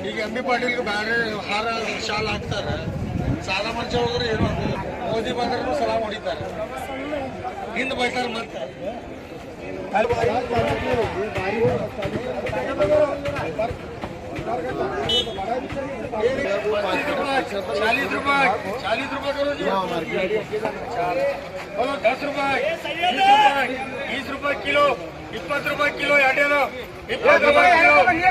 ಈಗ M B ಪಾಟೀಲ್ಗೆ ಬೇರೆ ಹಾರ ಶಾಲ ಹಾಕ್ತಾರೆ, ಸಾಲ ಮಂಚ ಹೋದ್ರೆ ಏನು ಮೋದಿ ಬಂದ್ರೂ ಸಲಾಮ್ ಹೊಡಿತಾರೆ, ಹಿಂದೆ ಬೈತಾರೆ ಮತ್ತೆ. चालीस रुपए करो जी, बोलो 10 रुपए, 20 रुपए किलो, 20 रुपए किलो, 20 रुपए किलो, 20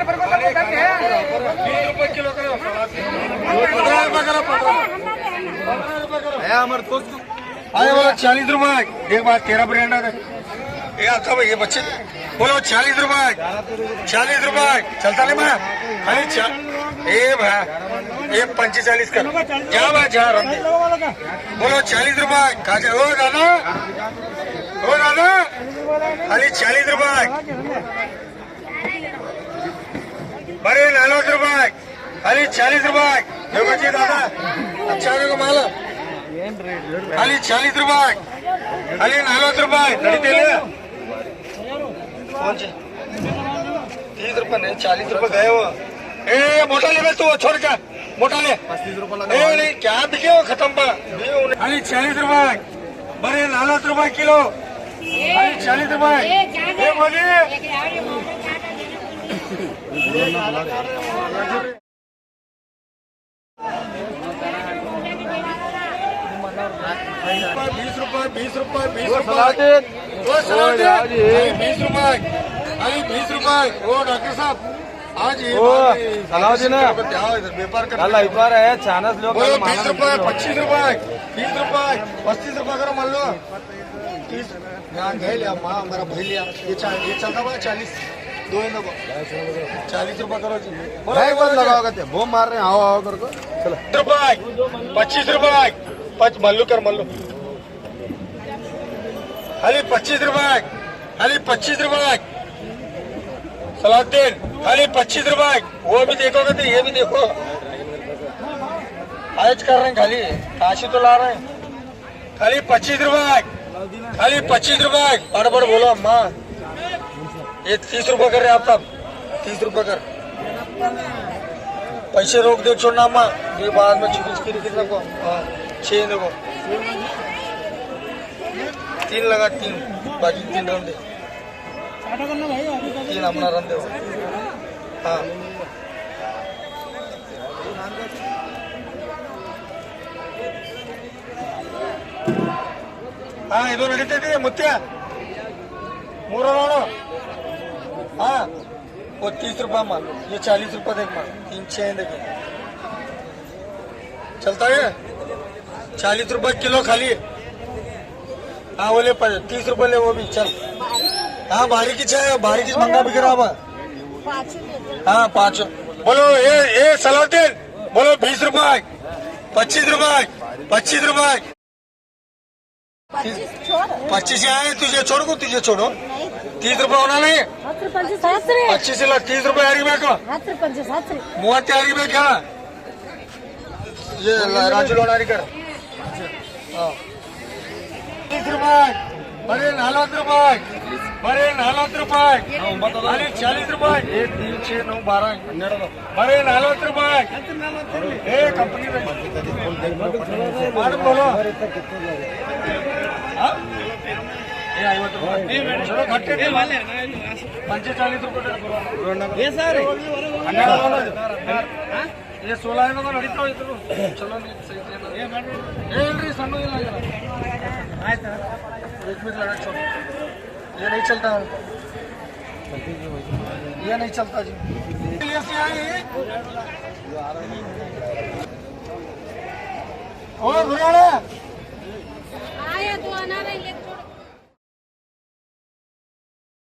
रुपए किलो करो, 15 रुपए करो, 15 रुपए करो। हमारे दोस्त अरे बोलो 40 रुपए, एक बार 13 ब्रांड है ये आता भाई, ये बच्चे बोलो 40 रुपए, 40 रुपए चलता नहीं मैं खाली ए भाई ये 45 कर जा भाई जा रंदे बोलो 40 रुपए खाजा ओ दादा खाली 40 रुपए बड़े 40 रुपए खाली 40 रुपए जो बच्चे दादा अच्छा देखो माल खाली 40 रुपए खाली 40 रुपए लड़ते ले 30 रुपए नहीं 40 रुपए गए वो ए मोटा ले तू छोड़ के मोटा ले 35 रुपए लगा नहीं क्या बिके वो खत्म पर खाली 40 रुपए बड़े 40 रुपए किलो खाली 40 रुपए ए बोलिए 20 रुपए 20 रुपए 20 रुपए 20 रुपए खाली 20 रुपए ओ डॉक्टर साहब आज सलाउद्दीन व्यापार कर व्यापार है चानस लोग 20 रुपए 25 रुपए 30 रुपए 35 रुपए करो मान लो 30 यहाँ गए लिया माँ हमारा भाई लिया ये चलता हुआ 40 दो 40 रुपए करो जी लगाओगे वो मार रहे हैं आओ आओ करके चलो रुपए 25 रुपए मल्लू कर मल्लू खाली 25 रुपए खाली 25 रुपए सलाउद्दीन खाली 25 रुपए वो भी देखोगे तो ये भी देखो आज कर रहे हैं खाली काशी तो ला रहे हैं खाली 25 रुपए खाली 25 रुपए बड़ बोलो अम्मा ये 30 रुपए कर रहे आप सब 30 रुपए कर पैसे रोक दो छोड़ना अम्मा ये बाद में चुकी कितना को 6 देखो 3 लगा 3 बाकी 3 रन दे 3 अपना रन दे हाँ हाँ ಇದು ನಡೀತೈತಿ ಮುತ್ಯ 3 ನೋಡು हाँ वो 30 रुपए मान ये 40 रुपए देख मान 3 6 देखे चलता है 40 रुपए किलो खाली हाँ वो ले 30 रुपए ले वो भी चल हाँ बारीकी चाहिए बारीकी मंगा बिक रहा हाँ 5 बोलो ये सलाउद्दीन बोलो 20 रुपए 25 रुपए 25 रुपए 25 आए तुझे छोड़ को तुझे छोड़ो 30 रुपए होना नहीं 25 ಇಲ್ಲ 30 ರೂಪಾಯಿ ಯಾರಿಗೆ ಬೇಕು 30 ಯಾರಿಗೆ ಬೇಕಾ ये राजू लोनारी कर 30 रुपए बड़े 40 रुपए बड़े 40 रुपए खाली 40 रुपए 1 3 6 9 12 12 बड़े 40 रुपए ए कंपनी में बोलो चलो घटे पंचे 40 रुपए ये सर ये 16 ಏನೋ ನಡೀತಾ ಇದ್ರು ಚಲೋ ಹೇಳ್ರಿ ಸಣ್ಣ ಇಲ್ಲ ಆಯ್ತಾ एक मिनट लगा छोड़ ये नहीं चलता ये नहीं चलता जी ओ घुराड़ा आया तो आना नहीं